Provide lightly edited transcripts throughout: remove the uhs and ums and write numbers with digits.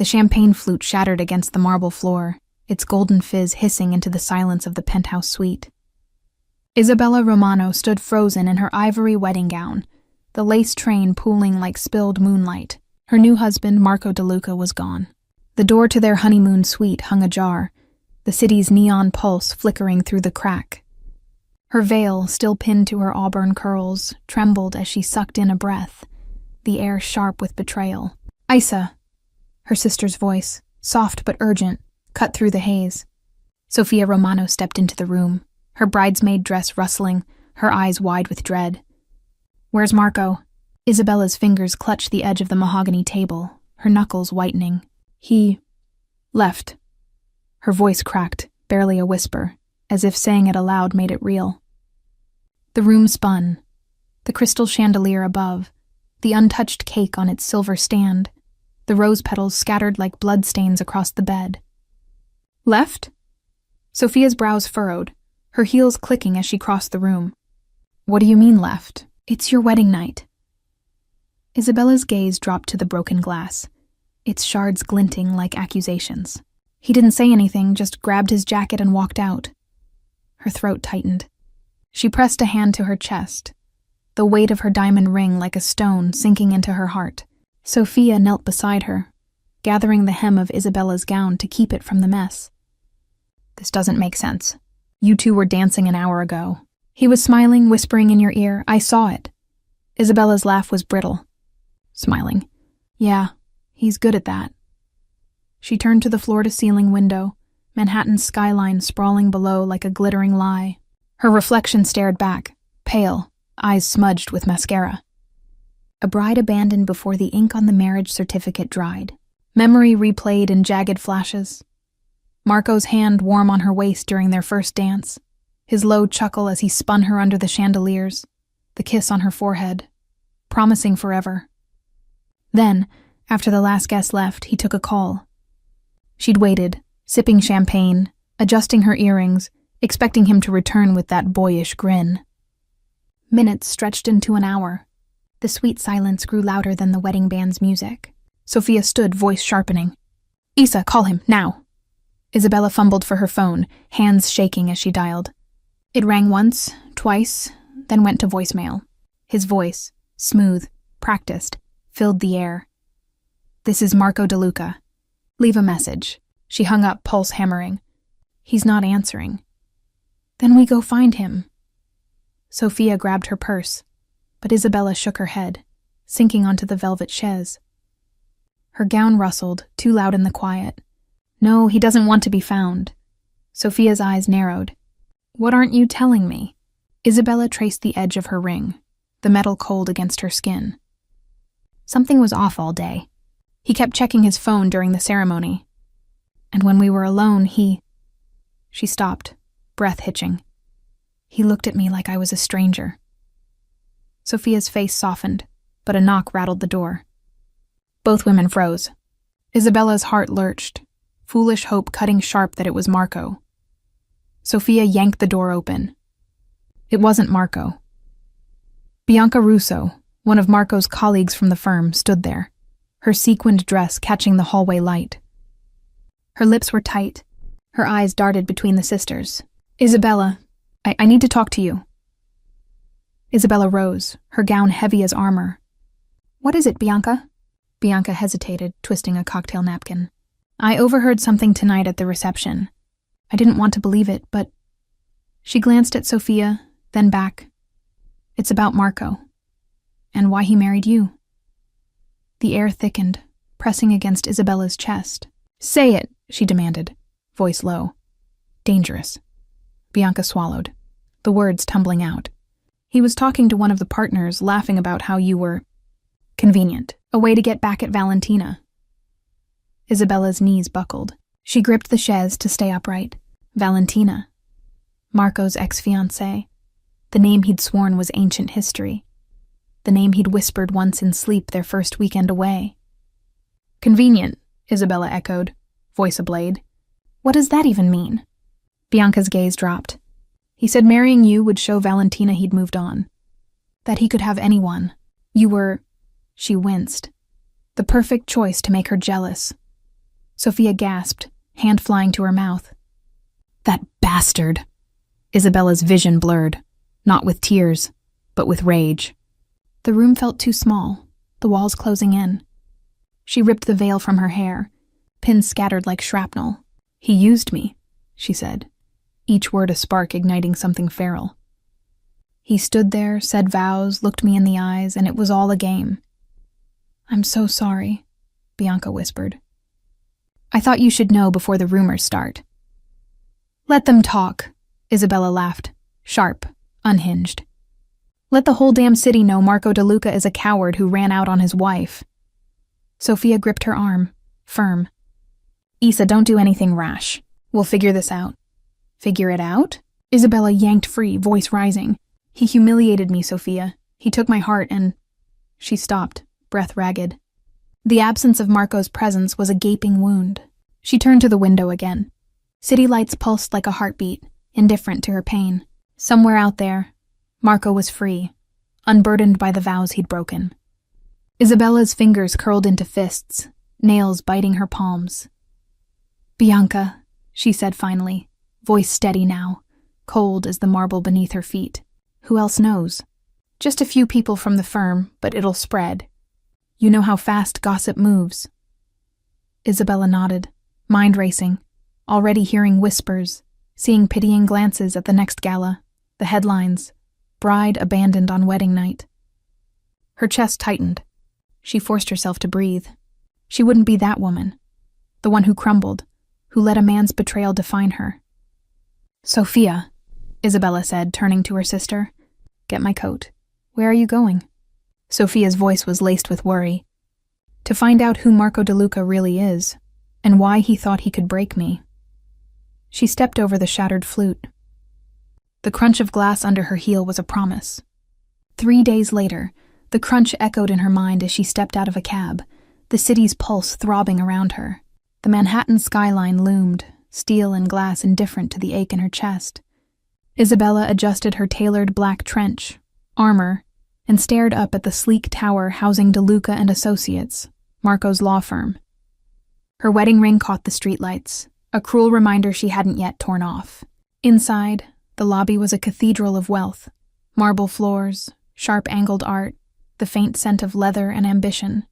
The champagne flute shattered against the marble floor, its golden fizz hissing into the silence of the penthouse suite. Isabella Romano stood frozen in her ivory wedding gown, the lace train pooling like spilled moonlight. Her new husband, Marco De Luca, was gone. The door to their honeymoon suite hung ajar, the city's neon pulse flickering through the crack. Her veil, still pinned to her auburn curls, trembled as she sucked in a breath, the air sharp with betrayal. "Isa," her sister's voice, soft but urgent, cut through the haze. Sophia Romano stepped into the room, her bridesmaid dress rustling, her eyes wide with dread. "Where's Marco?" Isabella's fingers clutched the edge of the mahogany table, her knuckles whitening. "He left." Her voice cracked, barely a whisper, as if saying it aloud made it real. The room spun. The crystal chandelier above, the untouched cake on its silver stand, the rose petals scattered like bloodstains across the bed. "Left?" Sophia's brows furrowed, her heels clicking as she crossed the room. "What do you mean left? It's your wedding night." Isabella's gaze dropped to the broken glass, its shards glinting like accusations. He didn't say anything, just grabbed his jacket and walked out. Her throat tightened. She pressed a hand to her chest, the weight of her diamond ring like a stone sinking into her heart. Sophia knelt beside her, gathering the hem of Isabella's gown to keep it from the mess. "This doesn't make sense. You two were dancing an hour ago." He was smiling, whispering in your ear, "I saw it." Isabella's laugh was brittle. Smiling. "Yeah, he's good at that." She turned to the floor-to-ceiling window, Manhattan's skyline sprawling below like a glittering lie. Her reflection stared back, pale, eyes smudged with mascara. A bride abandoned before the ink on the marriage certificate dried. Memory replayed in jagged flashes. Marco's hand warm on her waist during their first dance, his low chuckle as he spun her under the chandeliers, the kiss on her forehead, promising forever. Then, after the last guest left, he took a call. She'd waited, sipping champagne, adjusting her earrings, expecting him to return with that boyish grin. Minutes stretched into an hour. The sweet silence grew louder than the wedding band's music. Sophia stood, voice sharpening. "Isa, call him, now." Isabella fumbled for her phone, hands shaking as she dialed. It rang once, twice, then went to voicemail. His voice, smooth, practiced, filled the air. "This is Marco De Luca. Leave a message." She hung up, pulse hammering. "He's not answering." "Then we go find him." Sophia grabbed her purse, but Isabella shook her head, sinking onto the velvet chaise. Her gown rustled, too loud in the quiet. "No, he doesn't want to be found." Sophia's eyes narrowed. "What aren't you telling me?" Isabella traced the edge of her ring, the metal cold against her skin. Something was off all day. He kept checking his phone during the ceremony. And when we were alone, She stopped, breath hitching. "He looked at me like I was a stranger." Sophia's face softened, but a knock rattled the door. Both women froze. Isabella's heart lurched, foolish hope cutting sharp that it was Marco. Sophia yanked the door open. It wasn't Marco. Bianca Russo, one of Marco's colleagues from the firm, stood there, her sequined dress catching the hallway light. Her lips were tight. Her eyes darted between the sisters. "Isabella, I need to talk to you." Isabella rose, her gown heavy as armor. "What is it, Bianca?" Bianca hesitated, twisting a cocktail napkin. "I overheard something tonight at the reception. I didn't want to believe it, but..." She glanced at Sophia, then back. "It's about Marco, and why he married you." The air thickened, pressing against Isabella's chest. "Say it," she demanded, voice low. "Dangerous." Bianca swallowed, the words tumbling out. "He was talking to one of the partners, laughing about how you were convenient, a way to get back at Valentina." Isabella's knees buckled. She gripped the chaise to stay upright. Valentina. Marco's ex-fiancée. The name he'd sworn was ancient history. The name he'd whispered once in sleep their first weekend away. "Convenient," Isabella echoed, voice ablade. "What does that even mean?" Bianca's gaze dropped. "He said marrying you would show Valentina he'd moved on. That he could have anyone. You were..." She winced. "The perfect choice to make her jealous. Sophia gasped, hand flying to her mouth. That bastard! Isabella's vision blurred, not with tears, but with rage. The room felt too small, the walls closing in. She ripped the veil from her hair, pins scattered like shrapnel. He used me, she said, each word a spark igniting something feral. He stood there, said vows, looked me in the eyes, and it was all a game. I'm so sorry, Bianca whispered. I thought you should know before the rumors start. Let them talk, Isabella laughed, sharp, unhinged. Let the whole damn city know Marco DeLuca is a coward who ran out on his wife. Sophia gripped her arm, firm. Isa, don't do anything rash. We'll figure this out. Figure it out? Isabella yanked free, voice rising. He humiliated me, Sophia. He took my heart and... She stopped, breath ragged. The absence of Marco's presence was a gaping wound. She turned to the window again. City lights pulsed like a heartbeat, indifferent to her pain. Somewhere out there, Marco was free, unburdened by the vows he'd broken. Isabella's fingers curled into fists, nails biting her palms. Bianca, she said finally, voice steady now, cold as the marble beneath her feet. Who else knows? Just a few people from the firm, but it'll spread. You know how fast gossip moves. Isabella nodded, mind racing, already hearing whispers, seeing pitying glances at the next gala, the headlines, bride abandoned on wedding night. Her chest tightened. She forced herself to breathe. She wouldn't be that woman, the one who crumbled, who let a man's betrayal define her. Sophia, Isabella said, turning to her sister. Get my coat. Where are you going? Sophia's voice was laced with worry. To find out who Marco DeLuca really is, and why he thought he could break me. She stepped over the shattered flute. The crunch of glass under her heel was a promise. 3 days later, the crunch echoed in her mind as she stepped out of a cab, the city's pulse throbbing around her. The Manhattan skyline loomed, steel and glass indifferent to the ache in her chest. Isabella adjusted her tailored black trench, armor, and stared up at the sleek tower housing DeLuca and Associates, Marco's law firm. Her wedding ring caught the streetlights, a cruel reminder she hadn't yet torn off. Inside, the lobby was a cathedral of wealth, marble floors, sharp-angled art, the faint scent of leather and ambition.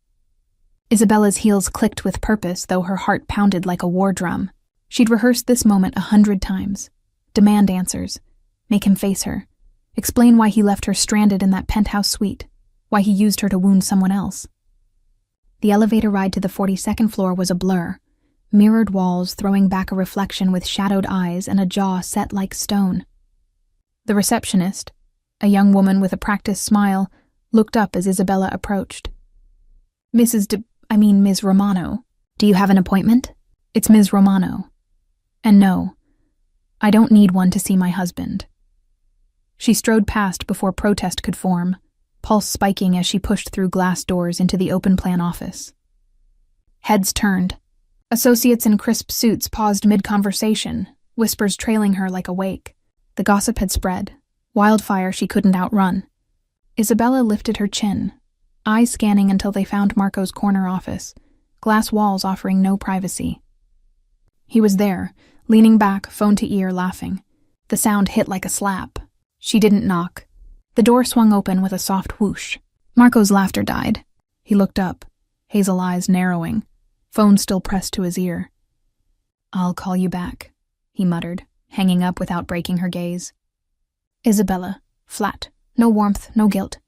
Isabella's heels clicked with purpose, though her heart pounded like a war drum. She'd rehearsed this moment 100 times. Demand answers. Make him face her. Explain why he left her stranded in that penthouse suite. Why he used her to wound someone else. The elevator ride to the 42nd floor was a blur. Mirrored walls throwing back a reflection with shadowed eyes and a jaw set like stone. The receptionist, a young woman with a practiced smile, looked up as Isabella approached. Ms. Romano. Do you have an appointment? It's Ms. Romano. And no, I don't need one to see my husband. She strode past before protest could form, pulse spiking as she pushed through glass doors into the open-plan office. Heads turned. Associates in crisp suits paused mid-conversation, whispers trailing her like a wake. The gossip had spread, wildfire she couldn't outrun. Isabella lifted her chin, eyes scanning until they found Marco's corner office, glass walls offering no privacy. He was there, leaning back, phone to ear, laughing. The sound hit like a slap. She didn't knock. The door swung open with a soft whoosh. Marco's laughter died. He looked up, hazel eyes narrowing, phone still pressed to his ear. I'll call you back, he muttered, hanging up without breaking her gaze. Isabella, flat, no warmth, no guilt.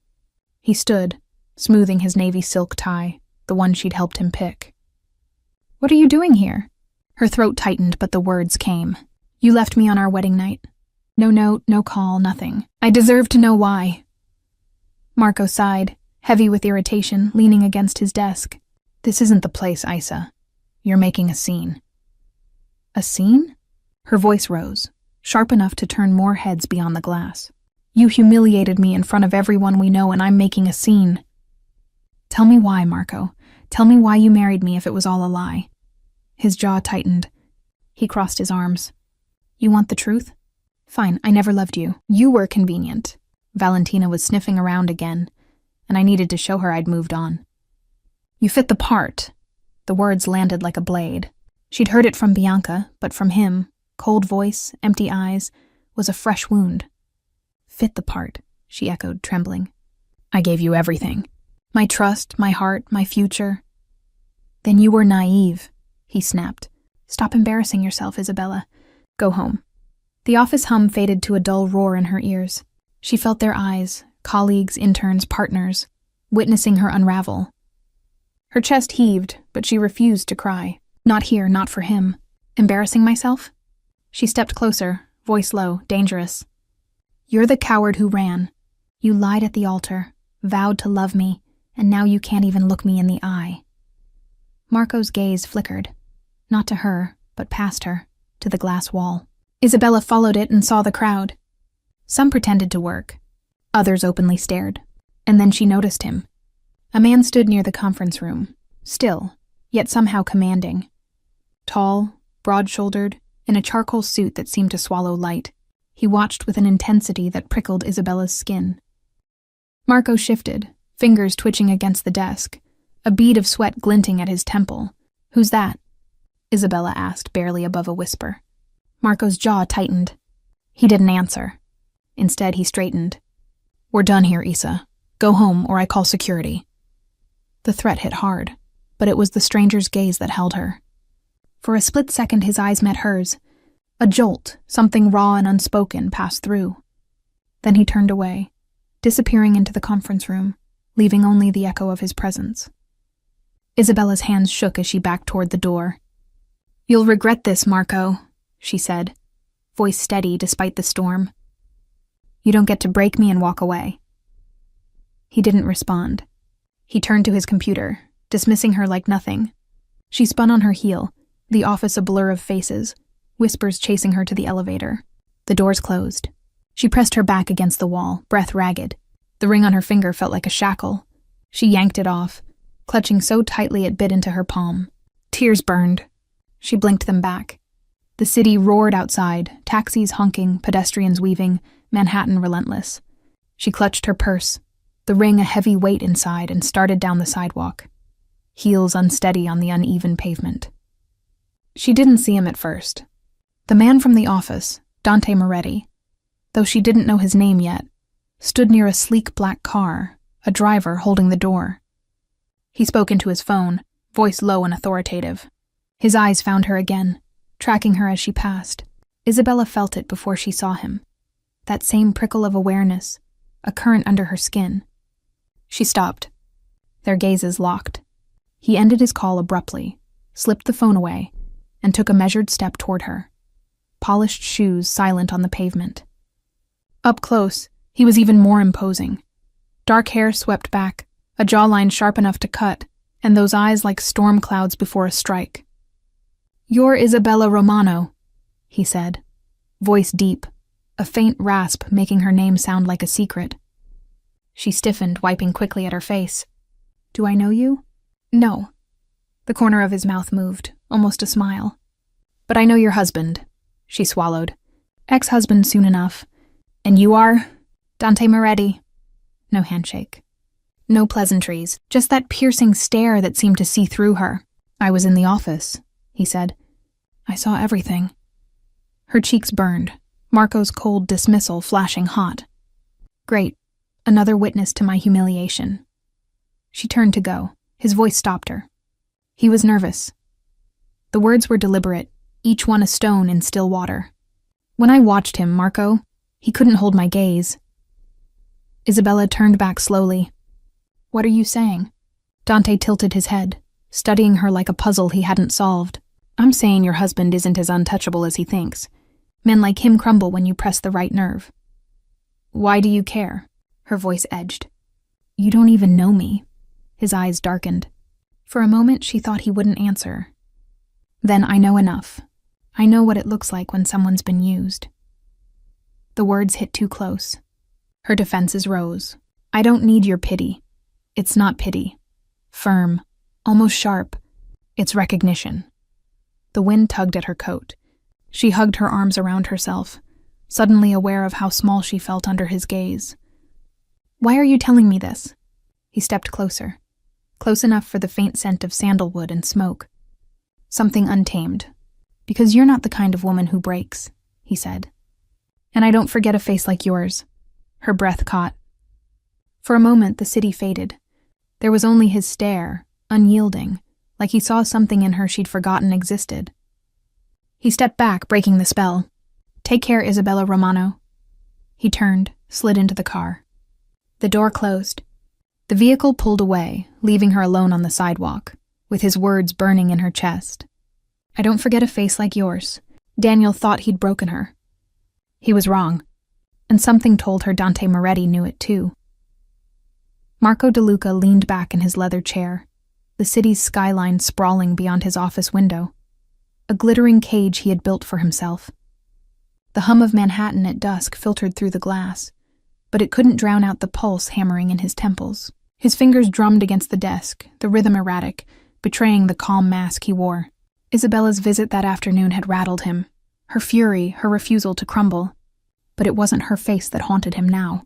He stood, smoothing his navy silk tie, the one she'd helped him pick. What are you doing here? Her throat tightened, but the words came. You left me on our wedding night. No note, no call, nothing. I deserve to know why. Marco sighed, heavy with irritation, leaning against his desk. This isn't the place, Isa. You're making a scene. A scene? Her voice rose, sharp enough to turn more heads beyond the glass. You humiliated me in front of everyone we know, and I'm making a scene. Tell me why, Marco. Tell me why you married me if it was all a lie. His jaw tightened. He crossed his arms. You want the truth? Fine, I never loved you. You were convenient. Valentina was sniffing around again, and I needed to show her I'd moved on. You fit the part. The words landed like a blade. She'd heard it from Bianca, but from him, cold voice, empty eyes, was a fresh wound. Fit the part, she echoed, trembling. I gave you everything. My trust, my heart, my future. Then you were naive, he snapped. Stop embarrassing yourself, Isabella. Go home. The office hum faded to a dull roar in her ears. She felt their eyes, colleagues, interns, partners, witnessing her unravel. Her chest heaved, but she refused to cry. Not here, not for him. Embarrassing myself? She stepped closer, voice low, dangerous. You're the coward who ran. You lied at the altar, vowed to love me, and now you can't even look me in the eye. Marco's gaze flickered. Not to her, but past her, to the glass wall. Isabella followed it and saw the crowd. Some pretended to work. Others openly stared. And then she noticed him. A man stood near the conference room, still, yet somehow commanding. Tall, broad-shouldered, in a charcoal suit that seemed to swallow light. He watched with an intensity that prickled Isabella's skin. Marco shifted, fingers twitching against the desk, a bead of sweat glinting at his temple. Who's that? Isabella asked, barely above a whisper. Marco's jaw tightened. He didn't answer. Instead, he straightened. We're done here, Isa. Go home, or I call security. The threat hit hard, but it was the stranger's gaze that held her. For a split second, his eyes met hers. A jolt, something raw and unspoken, passed through. Then he turned away, disappearing into the conference room, leaving only the echo of his presence. Isabella's hands shook as she backed toward the door. You'll regret this, Marco, she said, voice steady despite the storm. You don't get to break me and walk away. He didn't respond. He turned to his computer, dismissing her like nothing. She spun on her heel, the office a blur of faces, whispers chasing her to the elevator. The doors closed. She pressed her back against the wall, breath ragged. The ring on her finger felt like a shackle. She yanked it off, clutching so tightly it bit into her palm. Tears burned. She blinked them back. The city roared outside, taxis honking, pedestrians weaving, Manhattan relentless. She clutched her purse, the ring a heavy weight inside, and started down the sidewalk, heels unsteady on the uneven pavement. She didn't see him at first. The man from the office, Dante Moretti, though she didn't know his name yet, stood near a sleek black car, a driver holding the door. He spoke into his phone, voice low and authoritative. His eyes found her again, tracking her as she passed. Isabella felt it before she saw him. That same prickle of awareness, a current under her skin. She stopped. Their gazes locked. He ended his call abruptly, slipped the phone away, and took a measured step toward her. Polished shoes silent on the pavement. Up close, he was even more imposing. Dark hair swept back, a jawline sharp enough to cut, and those eyes like storm clouds before a strike. You're Isabella Romano, he said, voice deep, a faint rasp making her name sound like a secret. She stiffened, wiping quickly at her face. Do I know you? No. The corner of his mouth moved, almost a smile. But I know your husband, she swallowed. Ex-husband soon enough. And you are? Dante Moretti. No handshake. No pleasantries, just that piercing stare that seemed to see through her. I was in the office, he said. I saw everything. Her cheeks burned, Marco's cold dismissal flashing hot. Great. Another witness to my humiliation. She turned to go. His voice stopped her. He was nervous. The words were deliberate, each one a stone in still water. When I watched him, Marco, he couldn't hold my gaze. Isabella turned back slowly. What are you saying? Dante tilted his head, studying her like a puzzle he hadn't solved. I'm saying your husband isn't as untouchable as he thinks. Men like him crumble when you press the right nerve. Why do you care? Her voice edged. You don't even know me. His eyes darkened. For a moment, she thought he wouldn't answer. Then I know enough. I know what it looks like when someone's been used. The words hit too close. Her defenses rose. I don't need your pity. It's not pity. Firm, almost sharp. It's recognition. The wind tugged at her coat. She hugged her arms around herself, suddenly aware of how small she felt under his gaze. Why are you telling me this? He stepped closer, close enough for the faint scent of sandalwood and smoke. Something untamed. Because you're not the kind of woman who breaks, he said. And I don't forget a face like yours. Her breath caught. For a moment, the city faded. There was only his stare, unyielding, like he saw something in her she'd forgotten existed. He stepped back, breaking the spell. Take care, Isabella Romano. He turned, slid into the car. The door closed. The vehicle pulled away, leaving her alone on the sidewalk, with his words burning in her chest. I don't forget a face like yours. Daniel thought he'd broken her. He was wrong, and something told her Dante Moretti knew it too. Marco DeLuca leaned back in his leather chair, the city's skyline sprawling beyond his office window, a glittering cage he had built for himself. The hum of Manhattan at dusk filtered through the glass, but it couldn't drown out the pulse hammering in his temples. His fingers drummed against the desk, the rhythm erratic, betraying the calm mask he wore. Isabella's visit that afternoon had rattled him, her fury, her refusal to crumble. But it wasn't her face that haunted him now.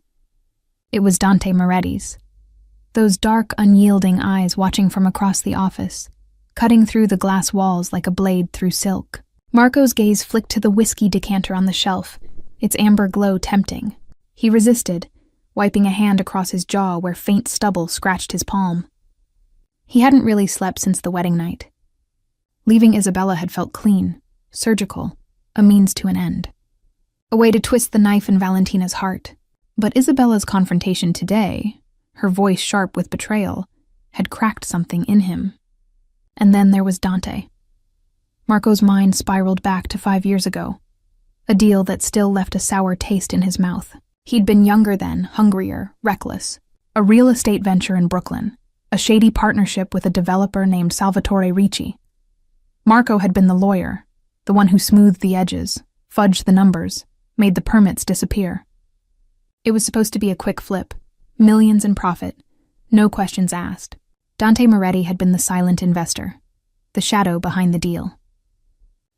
It was Dante Moretti's. Those dark, unyielding eyes watching from across the office, cutting through the glass walls like a blade through silk. Marco's gaze flicked to the whiskey decanter on the shelf, its amber glow tempting. He resisted, wiping a hand across his jaw where faint stubble scratched his palm. He hadn't really slept since the wedding night. Leaving Isabella had felt clean, surgical, a means to an end. A way to twist the knife in Valentina's heart. But Isabella's confrontation today, her voice sharp with betrayal, had cracked something in him. And then there was Dante. Marco's mind spiraled back to 5 years ago, a deal that still left a sour taste in his mouth. He'd been younger then, hungrier, reckless. A real estate venture in Brooklyn, a shady partnership with a developer named Salvatore Ricci. Marco had been the lawyer, the one who smoothed the edges, fudged the numbers, made the permits disappear. It was supposed to be a quick flip, millions in profit, no questions asked. Dante Moretti had been the silent investor, the shadow behind the deal.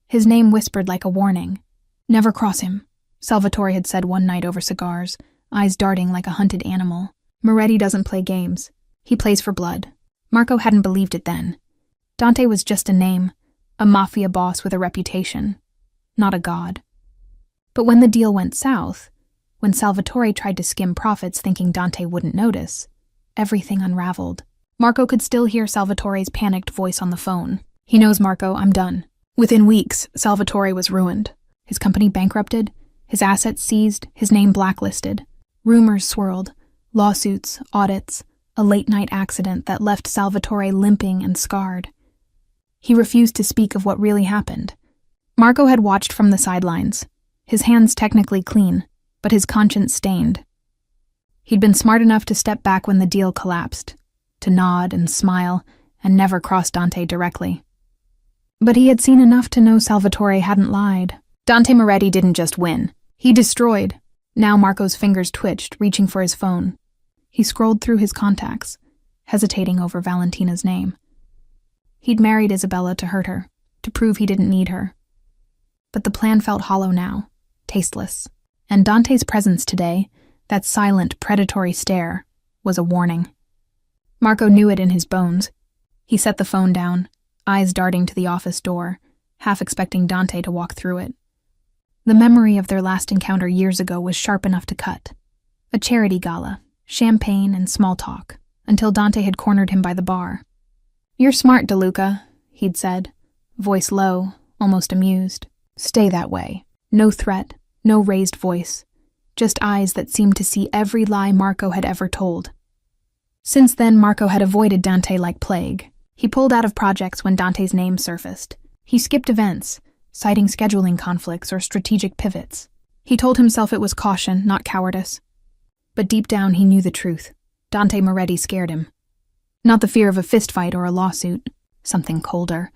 His name whispered like a warning. Never cross him, Salvatore had said one night over cigars, eyes darting like a hunted animal. Moretti doesn't play games. He plays for blood. Marco hadn't believed it then. Dante was just a name, a mafia boss with a reputation, not a god. But when the deal went south, when Salvatore tried to skim profits thinking Dante wouldn't notice, everything unraveled. Marco could still hear Salvatore's panicked voice on the phone. He knows, Marco, I'm done. Within weeks, Salvatore was ruined. His company bankrupted, his assets seized, his name blacklisted. Rumors swirled, lawsuits, audits, a late-night accident that left Salvatore limping and scarred. He refused to speak of what really happened. Marco had watched from the sidelines, his hands technically clean, but his conscience stained. He'd been smart enough to step back when the deal collapsed, to nod and smile and never cross Dante directly. But he had seen enough to know Salvatore hadn't lied. Dante Moretti didn't just win. He destroyed. Now Marco's fingers twitched, reaching for his phone. He scrolled through his contacts, hesitating over Valentina's name. He'd married Isabella to hurt her, to prove he didn't need her. But the plan felt hollow now, tasteless. And Dante's presence today, that silent, predatory stare, was a warning. Marco knew it in his bones. He set the phone down, eyes darting to the office door, half expecting Dante to walk through it. The memory of their last encounter years ago was sharp enough to cut. A charity gala, champagne and small talk, until Dante had cornered him by the bar. You're smart, DeLuca, he'd said, voice low, almost amused. Stay that way. No threat, no raised voice, just eyes that seemed to see every lie Marco had ever told. Since then, Marco had avoided Dante like plague. He pulled out of projects when Dante's name surfaced. He skipped events, citing scheduling conflicts or strategic pivots. He told himself it was caution, not cowardice. But deep down he knew the truth. Dante Moretti scared him. Not the fear of a fistfight or a lawsuit, something colder.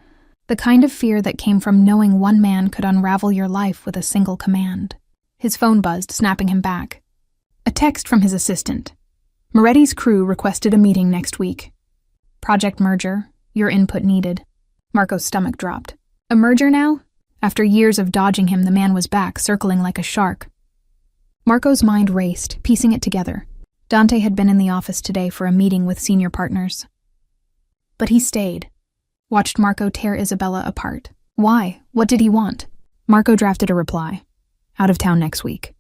The kind of fear that came from knowing one man could unravel your life with a single command. His phone buzzed, snapping him back. A text from his assistant. Moretti's crew requested a meeting next week. Project merger, your input needed. Marco's stomach dropped. A merger now? After years of dodging him, the man was back, circling like a shark. Marco's mind raced, piecing it together. Dante had been in the office today for a meeting with senior partners. But he stayed. watched Marco tear Isabella apart. Why? What did he want? Marco drafted a reply. Out of town next week.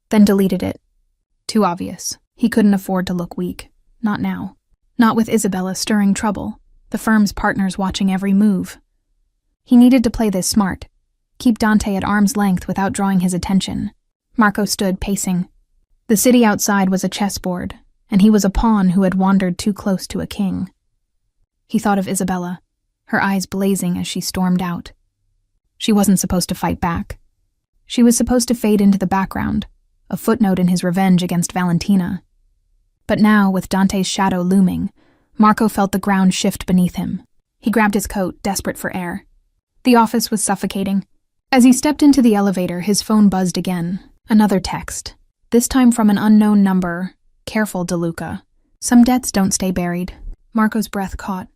Then deleted it. Too obvious. He couldn't afford to look weak. Not now. Not with Isabella stirring trouble, the firm's partners watching every move. He needed to play this smart. Keep Dante at arm's length without drawing his attention. Marco stood pacing. The city outside was a chessboard, and he was a pawn who had wandered too close to a king. He thought of Isabella, her eyes blazing as she stormed out. She wasn't supposed to fight back. She was supposed to fade into the background, a footnote in his revenge against Valentina. But now, with Dante's shadow looming, Marco felt the ground shift beneath him. He grabbed his coat, desperate for air. The office was suffocating. As he stepped into the elevator, his phone buzzed again. Another text. This time from an unknown number. Careful, DeLuca. Some debts don't stay buried. Marco's breath caught.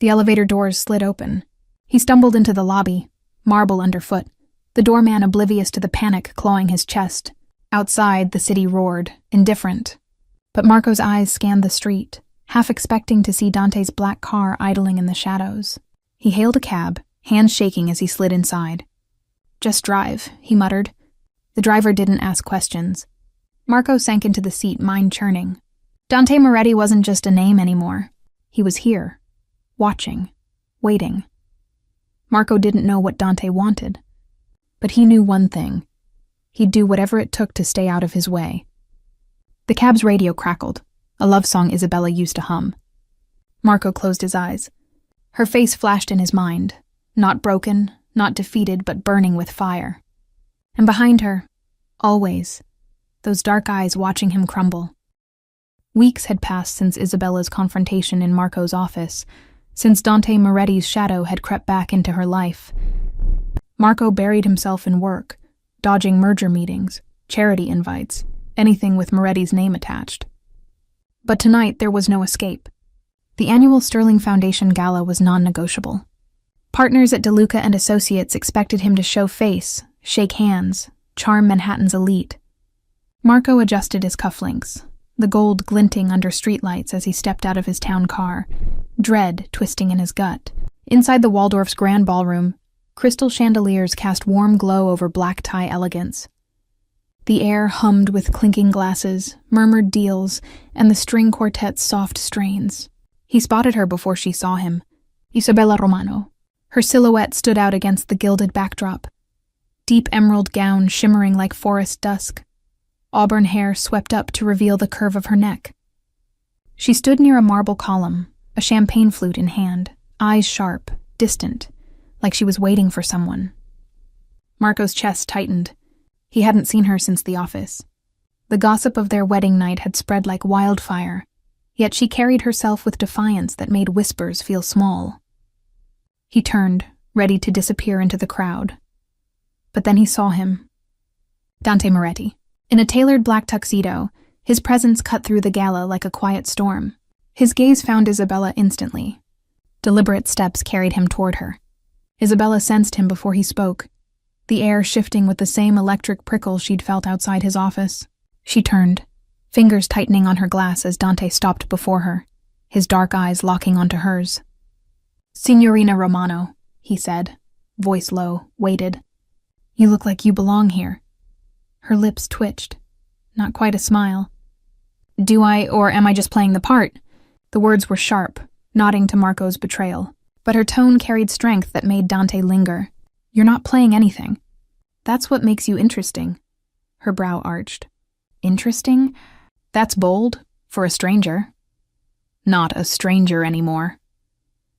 The elevator doors slid open. He stumbled into the lobby, marble underfoot, the doorman oblivious to the panic clawing his chest. Outside, the city roared, indifferent. But Marco's eyes scanned the street, half expecting to see Dante's black car idling in the shadows. He hailed a cab, hands shaking as he slid inside. Just drive, he muttered. The driver didn't ask questions. Marco sank into the seat, mind churning. Dante Moretti wasn't just a name anymore. He was here, watching, waiting. Marco didn't know what Dante wanted, but he knew one thing. He'd do whatever it took to stay out of his way. The cab's radio crackled, a love song Isabella used to hum. Marco closed his eyes. Her face flashed in his mind, not broken, not defeated, but burning with fire. And behind her, always, those dark eyes watching him crumble. Weeks had passed since Isabella's confrontation in Marco's office, since Dante Moretti's shadow had crept back into her life. Marco buried himself in work, dodging merger meetings, charity invites, anything with Moretti's name attached. But tonight there was no escape. The annual Sterling Foundation Gala was non-negotiable. Partners at DeLuca and Associates expected him to show face, shake hands, charm Manhattan's elite. Marco adjusted his cufflinks, the gold glinting under streetlights as he stepped out of his town car, dread twisting in his gut. Inside the Waldorf's grand ballroom, crystal chandeliers cast warm glow over black tie elegance. The air hummed with clinking glasses, murmured deals, and the string quartet's soft strains. He spotted her before she saw him. Isabella Romano. Her silhouette stood out against the gilded backdrop. Deep emerald gown shimmering like forest dusk. Auburn hair swept up to reveal the curve of her neck. She stood near a marble column, a champagne flute in hand, eyes sharp, distant, like she was waiting for someone. Marco's chest tightened. He hadn't seen her since the office. The gossip of their wedding night had spread like wildfire, yet she carried herself with defiance that made whispers feel small. He turned, ready to disappear into the crowd. But then he saw him. Dante Moretti. In a tailored black tuxedo, his presence cut through the gala like a quiet storm. His gaze found Isabella instantly. Deliberate steps carried him toward her. Isabella sensed him before he spoke, the air shifting with the same electric prickle she'd felt outside his office. She turned, fingers tightening on her glass as Dante stopped before her, his dark eyes locking onto hers. "Signorina Romano," he said, voice low, weighted. "You look like you belong here." Her lips twitched. Not quite a smile. "Do I, or am I just playing the part?" The words were sharp, nodding to Marco's betrayal, but her tone carried strength that made Dante linger. "You're not playing anything. That's what makes you interesting." Her brow arched. "Interesting? That's bold, for a stranger." "Not a stranger anymore."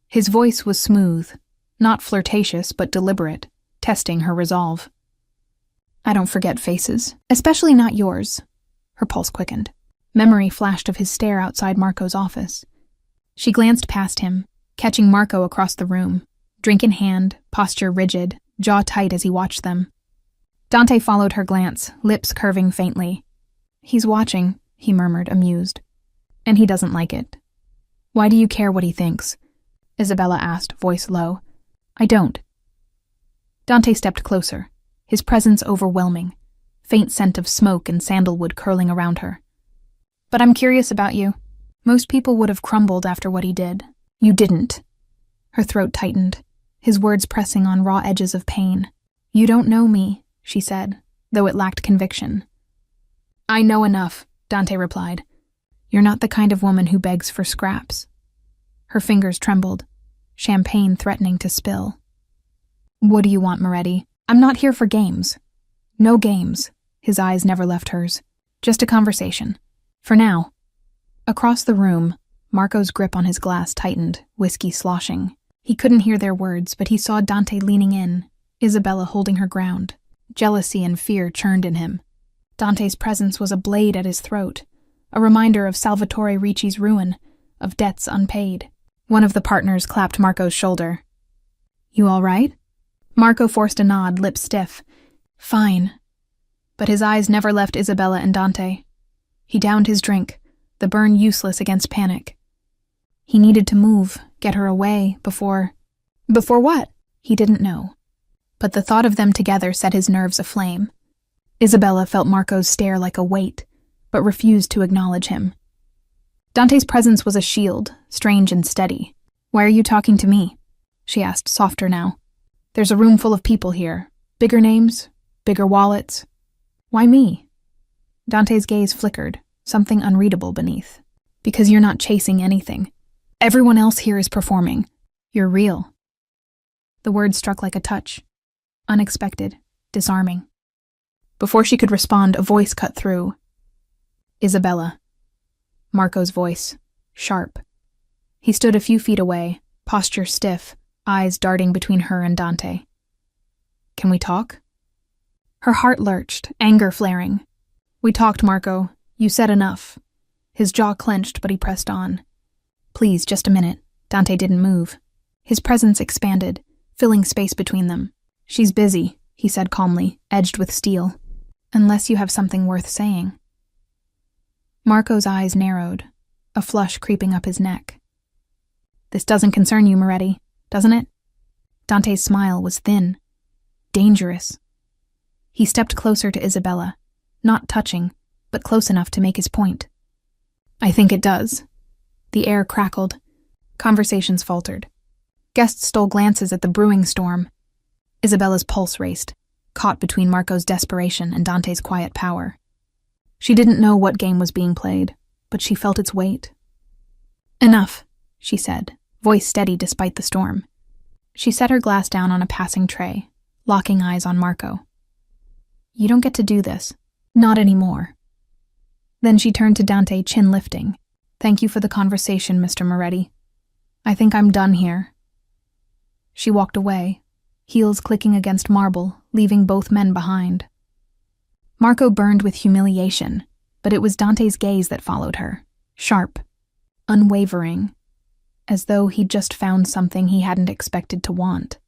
His voice was smooth, not flirtatious but deliberate, testing her resolve. "I don't forget faces, especially not yours." Her pulse quickened. Memory flashed of his stare outside Marco's office. She glanced past him, catching Marco across the room, drink in hand, posture rigid, jaw tight as he watched them. Dante followed her glance, lips curving faintly. "He's watching," he murmured, amused. "And he doesn't like it." "Why do you care what he thinks?" Isabella asked, voice low. "I don't." Dante stepped closer, his presence overwhelming, faint scent of smoke and sandalwood curling around her. "But I'm curious about you. Most people would have crumbled after what he did. You didn't." Her throat tightened, his words pressing on raw edges of pain. "You don't know me," she said, though it lacked conviction. "I know enough," Dante replied. "You're not the kind of woman who begs for scraps." Her fingers trembled, champagne threatening to spill. "What do you want, Moretti? I'm not here for games." "No games." His eyes never left hers. "Just a conversation. For now." Across the room, Marco's grip on his glass tightened, whiskey sloshing. He couldn't hear their words, but he saw Dante leaning in, Isabella holding her ground. Jealousy and fear churned in him. Dante's presence was a blade at his throat, a reminder of Salvatore Ricci's ruin, of debts unpaid. One of the partners clapped Marco's shoulder. "You all right?" Marco forced a nod, lips stiff. "Fine." But his eyes never left Isabella and Dante. He downed his drink, the burn useless against panic. He needed to move, get her away, before... Before what? He didn't know. But the thought of them together set his nerves aflame. Isabella felt Marco's stare like a weight, but refused to acknowledge him. Dante's presence was a shield, strange and steady. "Why are you talking to me?" she asked, softer now. "There's a room full of people here. Bigger names, bigger wallets. Why me?" Dante's gaze flickered, something unreadable beneath. "Because you're not chasing anything. Everyone else here is performing. You're real." The word struck like a touch. Unexpected, disarming. Before she could respond, a voice cut through. "Isabella." Marco's voice, sharp. He stood a few feet away, posture stiff, eyes darting between her and Dante. "Can we talk?" Her heart lurched, anger flaring. "We talked, Marco. You said enough." His jaw clenched, but he pressed on. "Please, just a minute." Dante didn't move. His presence expanded, filling space between them. "She's busy," he said calmly, edged with steel. "Unless you have something worth saying." Marco's eyes narrowed, a flush creeping up his neck. "This doesn't concern you, Moretti, doesn't it?" Dante's smile was thin, dangerous. He stepped closer to Isabella, not touching, but close enough to make his point. "I think it does." The air crackled. Conversations faltered. Guests stole glances at the brewing storm. Isabella's pulse raced, caught between Marco's desperation and Dante's quiet power. She didn't know what game was being played, but she felt its weight. "Enough," she said, voice steady despite the storm. She set her glass down on a passing tray, locking eyes on Marco. "You don't get to do this. Not anymore." Then she turned to Dante, chin lifting. "Thank you for the conversation, Mr. Moretti. I think I'm done here." She walked away, heels clicking against marble, leaving both men behind. Marco burned with humiliation, but it was Dante's gaze that followed her, sharp, unwavering, as though he'd just found something he hadn't expected to want.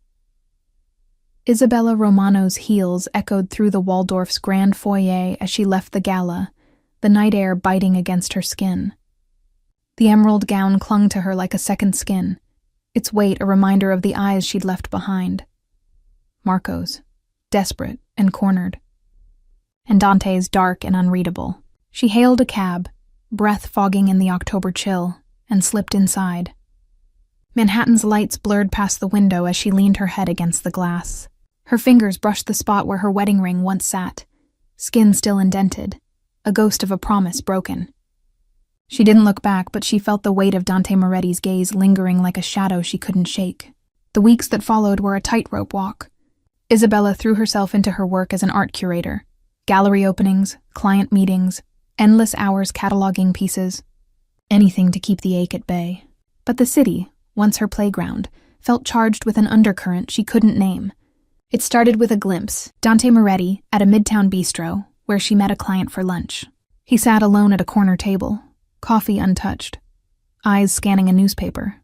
Isabella Romano's heels echoed through the Waldorf's grand foyer as she left the gala, the night air biting against her skin. The emerald gown clung to her like a second skin, its weight a reminder of the eyes she'd left behind. Marco's, desperate and cornered. And Dante's, dark and unreadable. She hailed a cab, breath fogging in the October chill, and slipped inside. Manhattan's lights blurred past the window as she leaned her head against the glass. Her fingers brushed the spot where her wedding ring once sat, skin still indented, a ghost of a promise broken. She didn't look back, but she felt the weight of Dante Moretti's gaze lingering like a shadow she couldn't shake. The weeks that followed were a tightrope walk. Isabella threw herself into her work as an art curator. Gallery openings, client meetings, endless hours cataloging pieces. Anything to keep the ache at bay. But the city, once her playground, felt charged with an undercurrent she couldn't name. It started with a glimpse, Dante Moretti at a midtown bistro, where she met a client for lunch. He sat alone at a corner table, coffee untouched, eyes scanning a newspaper,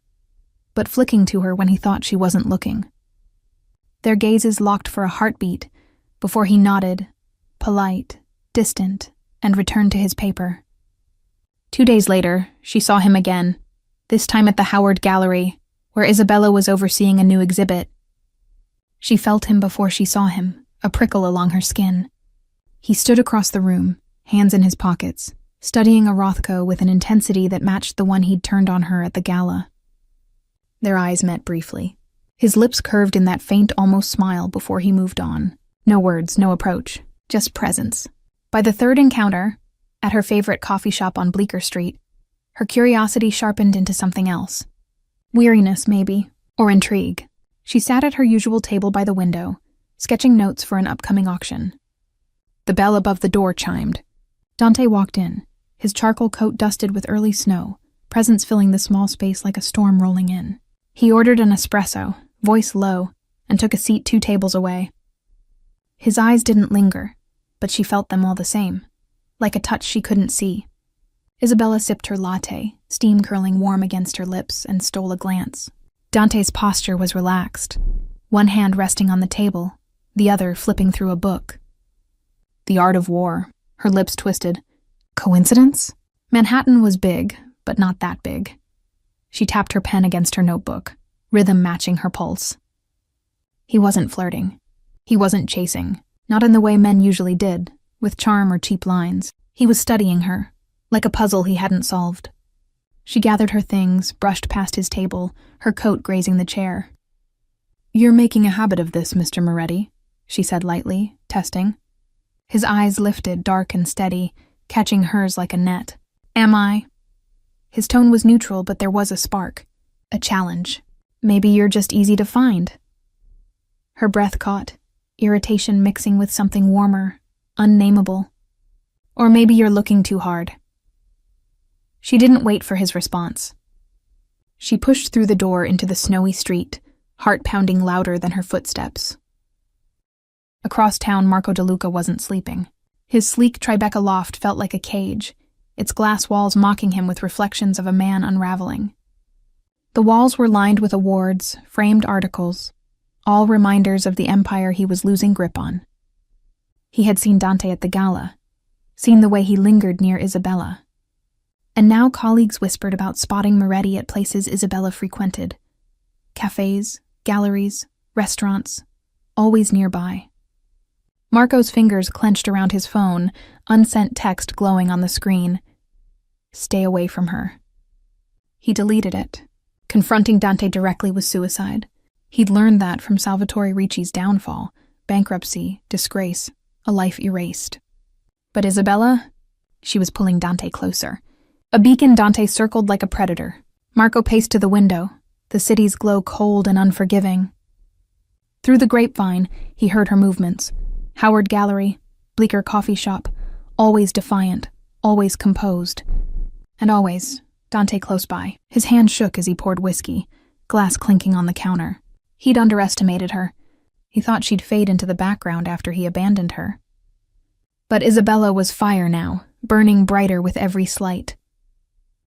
but flicking to her when he thought she wasn't looking. Their gazes locked for a heartbeat before he nodded, polite, distant, and returned to his paper. 2 days later, she saw him again, this time at the Howard Gallery, where Isabella was overseeing a new exhibit. She felt him before she saw him, a prickle along her skin. He stood across the room, hands in his pockets, studying a Rothko with an intensity that matched the one he'd turned on her at the gala. Their eyes met briefly. His lips curved in that faint, almost smile before he moved on. No words, no approach, just presence. By the third encounter, at her favorite coffee shop on Bleecker Street, her curiosity sharpened into something else. Weariness, maybe, or intrigue. She sat at her usual table by the window, sketching notes for an upcoming auction. The bell above the door chimed. Dante walked in, his charcoal coat dusted with early snow, presence filling the small space like a storm rolling in. He ordered an espresso, voice low, and took a seat 2 tables away. His eyes didn't linger, but she felt them all the same, like a touch she couldn't see. Isabella sipped her latte, steam curling warm against her lips, and stole a glance. Dante's posture was relaxed, one hand resting on the table, the other flipping through a book. The Art of War, her lips twisted. Coincidence? Manhattan was big, but not that big. She tapped her pen against her notebook, rhythm matching her pulse. He wasn't flirting. He wasn't chasing, not in the way men usually did, with charm or cheap lines. He was studying her, like a puzzle he hadn't solved. She gathered her things, brushed past his table, her coat grazing the chair. "You're making a habit of this, Mr. Moretti," she said lightly, testing. His eyes lifted, dark and steady, catching hers like a net. "Am I?" His tone was neutral, but there was a spark, a challenge. "Maybe you're just easy to find." Her breath caught, irritation mixing with something warmer, unnameable. "Or maybe you're looking too hard." She didn't wait for his response. She pushed through the door into the snowy street, heart pounding louder than her footsteps. Across town, Marco DeLuca wasn't sleeping. His sleek Tribeca loft felt like a cage, its glass walls mocking him with reflections of a man unraveling. The walls were lined with awards, framed articles, all reminders of the empire he was losing grip on. He had seen Dante at the gala, seen the way he lingered near Isabella. And now colleagues whispered about spotting Moretti at places Isabella frequented. Cafes, galleries, restaurants, always nearby. Marco's fingers clenched around his phone, unsent text glowing on the screen. "Stay away from her." He deleted it. Confronting Dante directly was suicide. He'd learned that from Salvatore Ricci's downfall, bankruptcy, disgrace, a life erased. But Isabella? She was pulling Dante closer. A beacon Dante circled like a predator. Marco paced to the window, the city's glow cold and unforgiving. Through the grapevine, he heard her movements. Howard Gallery, Bleecker Coffee Shop, always defiant, always composed. And always, Dante close by. His hand shook as he poured whiskey, glass clinking on the counter. He'd underestimated her. He thought she'd fade into the background after he abandoned her. But Isabella was fire now, burning brighter with every slight.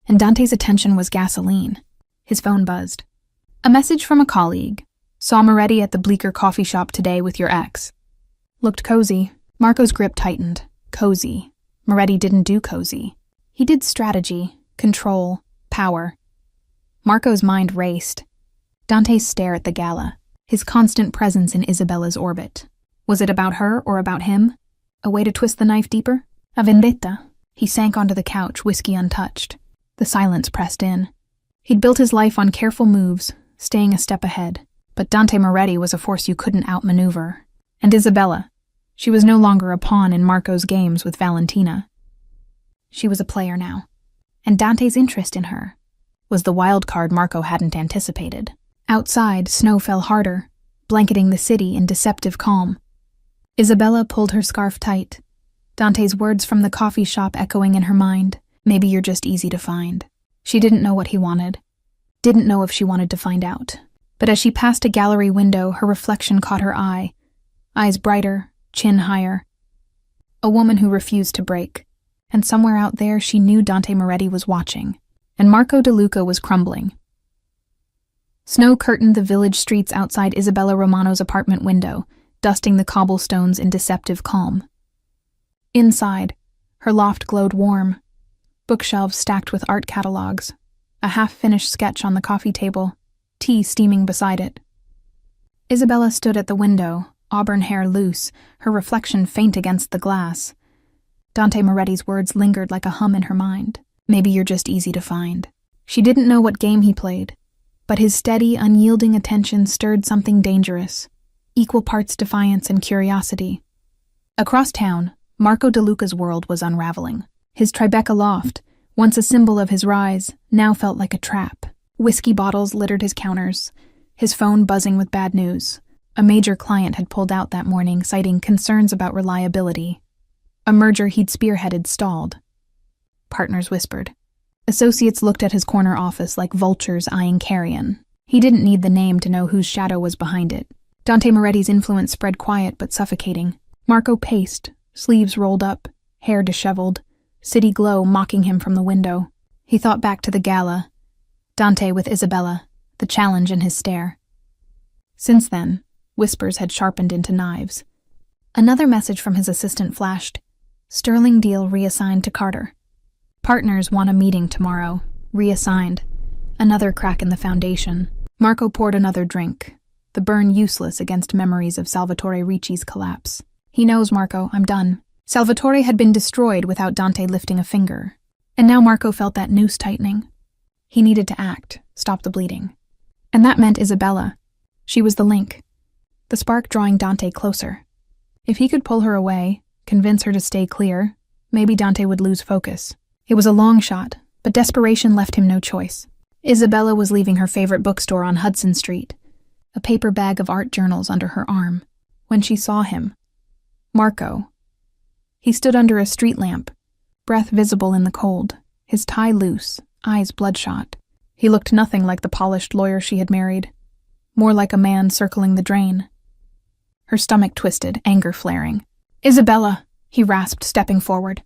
And Dante's attention was gasoline. His phone buzzed. "A message from a colleague. Saw Moretti at the Bleecker Coffee Shop today with your ex." Looked cozy. Marco's grip tightened. Cozy. Moretti didn't do cozy. He did strategy, control, power. Marco's mind raced. Dante's stare at the gala, his constant presence in Isabella's orbit. Was it about her or about him? A way to twist the knife deeper? A vendetta? He sank onto the couch, whiskey untouched. The silence pressed in. He'd built his life on careful moves, staying a step ahead. But Dante Moretti was a force you couldn't outmaneuver. And Isabella, she was no longer a pawn in Marco's games with Valentina. She was a player now. And Dante's interest in her was the wild card Marco hadn't anticipated. Outside, snow fell harder, blanketing the city in deceptive calm. Isabella pulled her scarf tight, Dante's words from the coffee shop echoing in her mind. "Maybe you're just easy to find." She didn't know what he wanted. Didn't know if she wanted to find out. But as she passed a gallery window, her reflection caught her eye. Eyes brighter, chin higher. A woman who refused to break. And somewhere out there, she knew Dante Moretti was watching. And Marco DeLuca was crumbling. Snow curtained the village streets outside Isabella Romano's apartment window, dusting the cobblestones in deceptive calm. Inside, her loft glowed warm. Bookshelves stacked with art catalogs, a half-finished sketch on the coffee table, tea steaming beside it. Isabella stood at the window, auburn hair loose, her reflection faint against the glass. Dante Moretti's words lingered like a hum in her mind. "Maybe you're just easy to find." She didn't know what game he played, but his steady, unyielding attention stirred something dangerous, equal parts defiance and curiosity. Across town, Marco DeLuca's world was unraveling. His Tribeca loft, once a symbol of his rise, now felt like a trap. Whiskey bottles littered his counters, his phone buzzing with bad news. A major client had pulled out that morning, citing concerns about reliability. A merger he'd spearheaded stalled. Partners whispered. Associates looked at his corner office like vultures eyeing carrion. He didn't need the name to know whose shadow was behind it. Dante Moretti's influence spread quiet but suffocating. Marco paced, sleeves rolled up, hair disheveled, city glow mocking him from the window. He thought back to the gala, Dante with Isabella, the challenge in his stare. Since then, whispers had sharpened into knives. Another message from his assistant flashed. Sterling deal reassigned to Carter. Partners want a meeting tomorrow. Reassigned. Another crack in the foundation. Marco poured another drink, the burn useless against memories of Salvatore Ricci's collapse. He knows, Marco, I'm done. Salvatore had been destroyed without Dante lifting a finger. And now Marco felt that noose tightening. He needed to act, stop the bleeding. And that meant Isabella. She was the link. The spark drawing Dante closer. If he could pull her away, convince her to stay clear, maybe Dante would lose focus. It was a long shot, but desperation left him no choice. Isabella was leaving her favorite bookstore on Hudson Street, a paper bag of art journals under her arm, when she saw him. Marco. He stood under a street lamp, breath visible in the cold, his tie loose, eyes bloodshot. He looked nothing like the polished lawyer she had married, more like a man circling the drain. Her stomach twisted, anger flaring. Isabella, he rasped, stepping forward.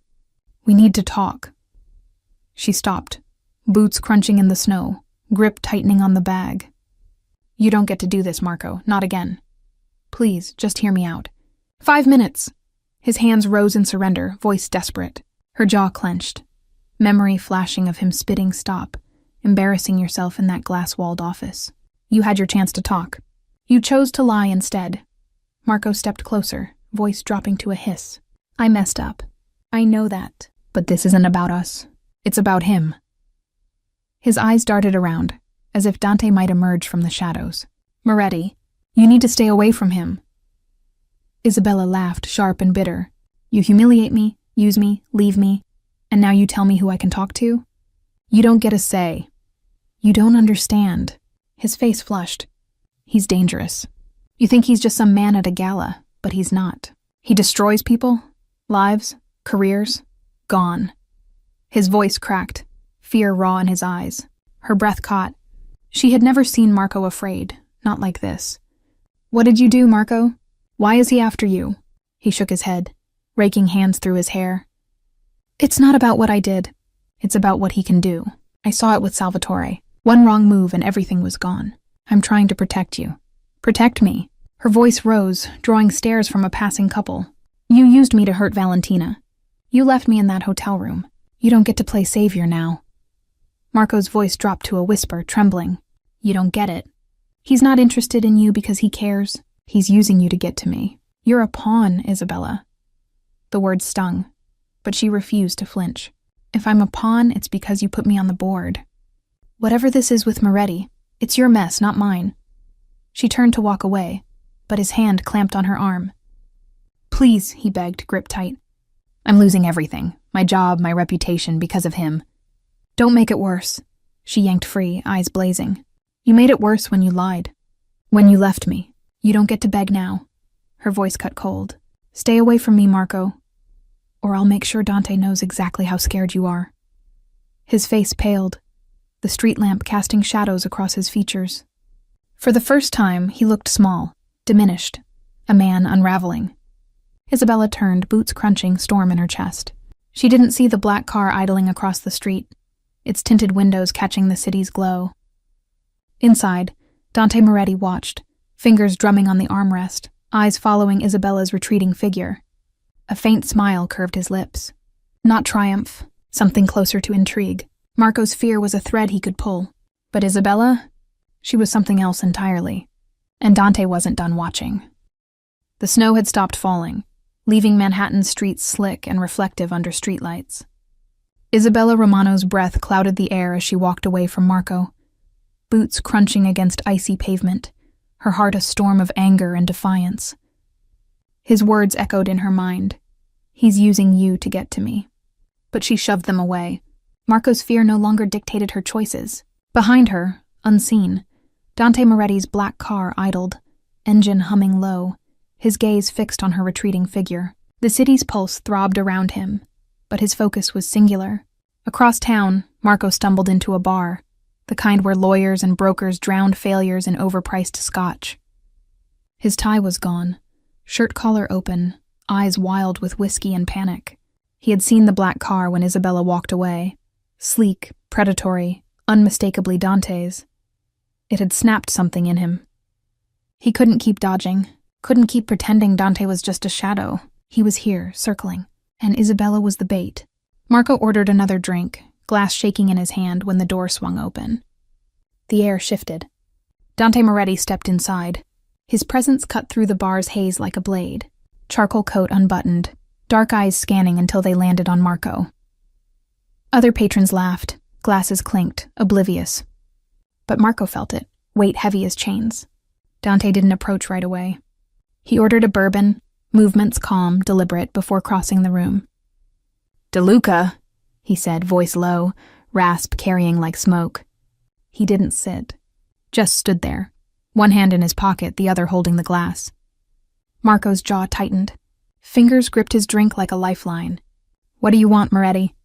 We need to talk. She stopped, boots crunching in the snow, grip tightening on the bag. You don't get to do this, Marco, not again. Please, just hear me out. 5 minutes. His hands rose in surrender, voice desperate. Her jaw clenched. Memory flashing of him spitting stop, embarrassing yourself in that glass-walled office. You had your chance to talk. You chose to lie instead. Marco stepped closer, voice dropping to a hiss. I messed up. I know that. But this isn't about us. It's about him. His eyes darted around, as if Dante might emerge from the shadows. Moretti, you need to stay away from him. Isabella laughed, sharp and bitter. You humiliate me, use me, leave me, and now you tell me who I can talk to? You don't get a say. You don't understand. His face flushed. He's dangerous. You think he's just some man at a gala, but he's not. He destroys people, lives, careers, gone. His voice cracked, fear raw in his eyes. Her breath caught. She had never seen Marco afraid, not like this. What did you do, Marco? Why is he after you? He shook his head, raking hands through his hair. It's not about what I did. It's about what he can do. I saw it with Salvatore. One wrong move and everything was gone. I'm trying to protect you. Protect me. Her voice rose, drawing stares from a passing couple. You used me to hurt Valentina. You left me in that hotel room. You don't get to play savior now. Marco's voice dropped to a whisper, trembling. You don't get it. He's not interested in you because he cares. He's using you to get to me. You're a pawn, Isabella. The words stung, but she refused to flinch. If I'm a pawn, it's because you put me on the board. Whatever this is with Moretti, it's your mess, not mine. She turned to walk away, but his hand clamped on her arm. Please, he begged, grip tight. I'm losing everything. My job, my reputation, because of him. Don't make it worse. She yanked free, eyes blazing. You made it worse when you lied. When you left me. You don't get to beg now. Her voice cut cold. Stay away from me, Marco. Or I'll make sure Dante knows exactly how scared you are. His face paled, the street lamp casting shadows across his features. For the first time, he looked small, diminished, a man unraveling. Isabella turned, boots crunching, storm in her chest. She didn't see the black car idling across the street, its tinted windows catching the city's glow. Inside, Dante Moretti watched, fingers drumming on the armrest, eyes following Isabella's retreating figure. A faint smile curved his lips. Not triumph, something closer to intrigue. Marco's fear was a thread he could pull. But Isabella? She was something else entirely. And Dante wasn't done watching. The snow had stopped falling, leaving Manhattan's streets slick and reflective under streetlights. Isabella Romano's breath clouded the air as she walked away from Marco. boots crunching against icy pavement, her heart a storm of anger and defiance. His words echoed in her mind. He's using you to get to me. But she shoved them away. Marco's fear no longer dictated her choices. Behind her, unseen, Dante Moretti's black car idled, engine humming low, his gaze fixed on her retreating figure. The city's pulse throbbed around him, but his focus was singular. Across town, Marco stumbled into a bar, the kind where lawyers and brokers drowned failures in overpriced scotch. His tie was gone, shirt collar open, eyes wild with whiskey and panic. He had seen the black car when Isabella walked away. Sleek, predatory, unmistakably Dante's. It had snapped something in him. He couldn't keep dodging, couldn't keep pretending Dante was just a shadow. He was here, circling, and Isabella was the bait. Marco ordered another drink, glass shaking in his hand when the door swung open. The air shifted. Dante Moretti stepped inside. His presence cut through the bar's haze like a blade. Charcoal coat unbuttoned, dark eyes scanning until they landed on Marco. Other patrons laughed, glasses clinked, oblivious. But Marco felt it, weight heavy as chains. Dante didn't approach right away. He ordered a bourbon, movements calm, deliberate, before crossing the room. "DeLuca," he said, voice low, rasp carrying like smoke. He didn't sit, just stood there, one hand in his pocket, the other holding the glass. Marco's jaw tightened. Fingers gripped his drink like a lifeline. "What do you want, Moretti?"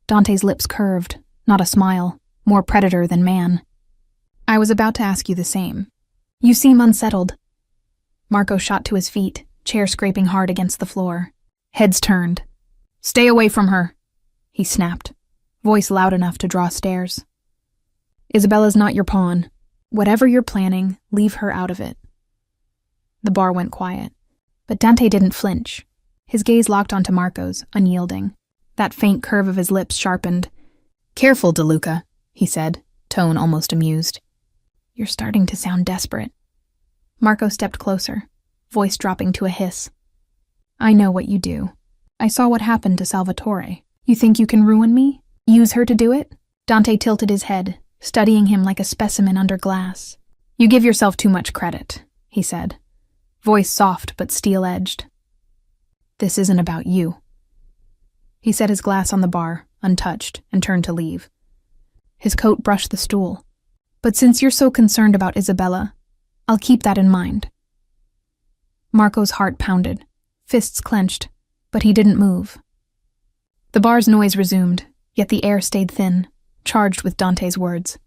Dante's lips curved, not a smile, more predator than man. "I was about to ask you the same. You seem unsettled." Marco shot to his feet, chair scraping hard against the floor. Heads turned. "Stay away from her," he snapped, voice loud enough to draw stares. "Isabella's not your pawn. Whatever you're planning, leave her out of it." The bar went quiet, but Dante didn't flinch. His gaze locked onto Marco's, unyielding. That faint curve of his lips sharpened. "Careful, DeLuca," he said, tone almost amused. "You're starting to sound desperate." Marco stepped closer, voice dropping to a hiss. "I know what you do. I saw what happened to Salvatore. You think you can ruin me? Use her to do it?" Dante tilted his head, studying him like a specimen under glass. "You give yourself too much credit," he said, voice soft but steel-edged. "This isn't about you." He set his glass on the bar, untouched, and turned to leave. His coat brushed the stool. "But since you're so concerned about Isabella, I'll keep that in mind." Marco's heart pounded, fists clenched, but he didn't move. The bar's noise resumed, yet the air stayed thin, charged with Dante's words.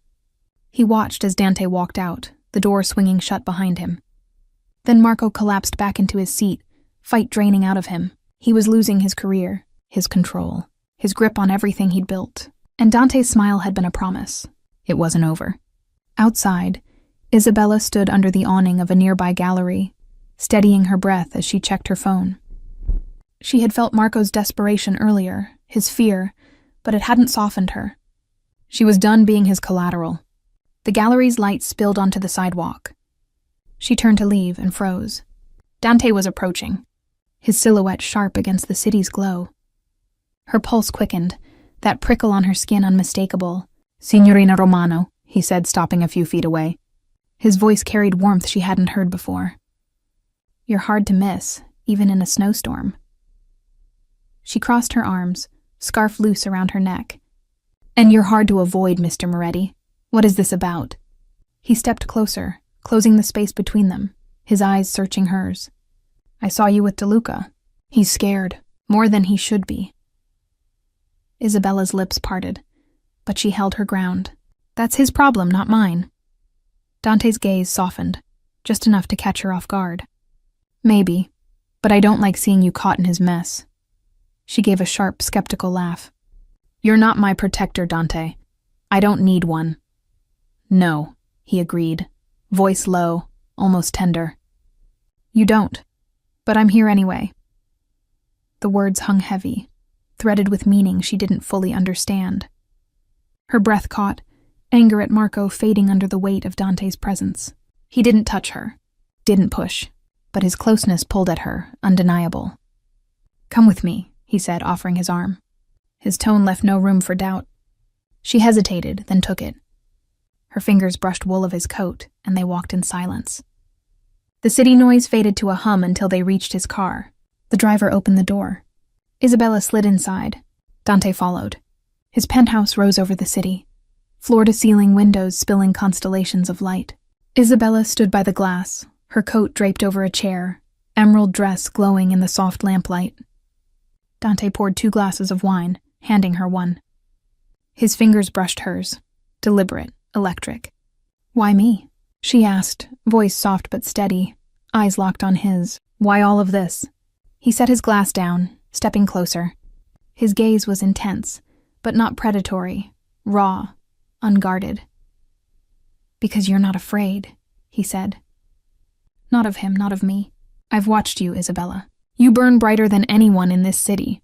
He watched as Dante walked out, the door swinging shut behind him. Then Marco collapsed back into his seat, fight draining out of him. He was losing his career, his control, his grip on everything he'd built. And Dante's smile had been a promise. It wasn't over. Outside, Isabella stood under the awning of a nearby gallery, steadying her breath as she checked her phone. She had felt Marco's desperation earlier, his fear, but it hadn't softened her. She was done being his collateral. The gallery's light spilled onto the sidewalk. She turned to leave and froze. Dante was approaching, his silhouette sharp against the city's glow. Her pulse quickened, that prickle on her skin unmistakable. "Signorina Romano," he said, stopping a few feet away. His voice carried warmth she hadn't heard before. "You're hard to miss, even in a snowstorm." She crossed her arms, scarf loose around her neck. "And you're hard to avoid, Mr. Moretti. What is this about?" He stepped closer, closing the space between them, his eyes searching hers. "I saw you with DeLuca. He's scared, more than he should be." Isabella's lips parted, but she held her ground. "That's his problem, not mine." Dante's gaze softened, just enough to catch her off guard. "Maybe, but I don't like seeing you caught in his mess." She gave a sharp, skeptical laugh. "You're not my protector, Dante. I don't need one." "No," he agreed, voice low, almost tender. "You don't, but I'm here anyway." The words hung heavy, threaded with meaning she didn't fully understand. Her breath caught, anger at Marco fading under the weight of Dante's presence. He didn't touch her, didn't push, but his closeness pulled at her, undeniable. "Come with me," he said, offering his arm. His tone left no room for doubt. She hesitated, then took it. Her fingers brushed wool of his coat, and they walked in silence. The city noise faded to a hum until they reached his car. The driver opened the door. Isabella slid inside. Dante followed. His penthouse rose over the city, floor-to-ceiling windows spilling constellations of light. Isabella stood by the glass, her coat draped over a chair, emerald dress glowing in the soft lamplight. Dante poured 2 glasses of wine, handing her one. His fingers brushed hers, deliberate, electric. "Why me?" she asked, voice soft but steady, eyes locked on his. "Why all of this?" He set his glass down, stepping closer. His gaze was intense, but not predatory, raw, unguarded. "Because you're not afraid," he said. "Not of him, not of me. I've watched you, Isabella. You burn brighter than anyone in this city."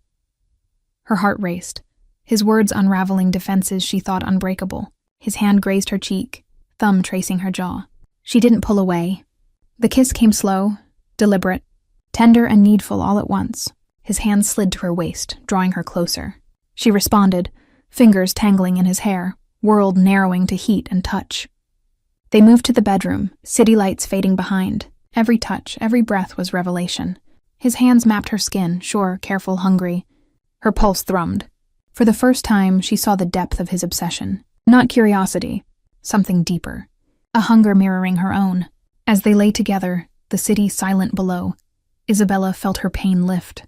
Her heart raced, his words unraveling defenses she thought unbreakable. His hand grazed her cheek, thumb tracing her jaw. She didn't pull away. The kiss came slow, deliberate, tender and needful all at once. His hand slid to her waist, drawing her closer. She responded, fingers tangling in his hair, world narrowing to heat and touch. They moved to the bedroom, city lights fading behind. Every touch, every breath was revelation. His hands mapped her skin, sure, careful, hungry. Her pulse thrummed. For the first time, she saw the depth of his obsession. Not curiosity, something deeper. A hunger mirroring her own. As they lay together, the city silent below, Isabella felt her pain lift.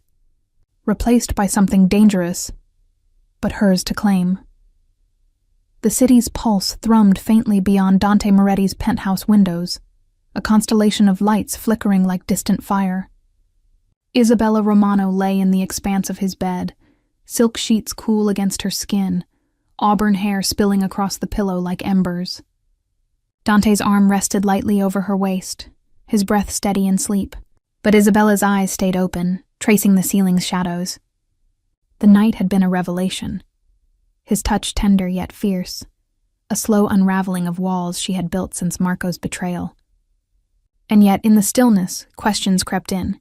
Replaced by something dangerous, but hers to claim. The city's pulse thrummed faintly beyond Dante Moretti's penthouse windows, a constellation of lights flickering like distant fire. Isabella Romano lay in the expanse of his bed, silk sheets cool against her skin, auburn hair spilling across the pillow like embers. Dante's arm rested lightly over her waist, his breath steady in sleep, but Isabella's eyes stayed open, tracing the ceiling's shadows. The night had been a revelation. His touch tender yet fierce, a slow unraveling of walls she had built since Marco's betrayal. And yet, in the stillness, questions crept in.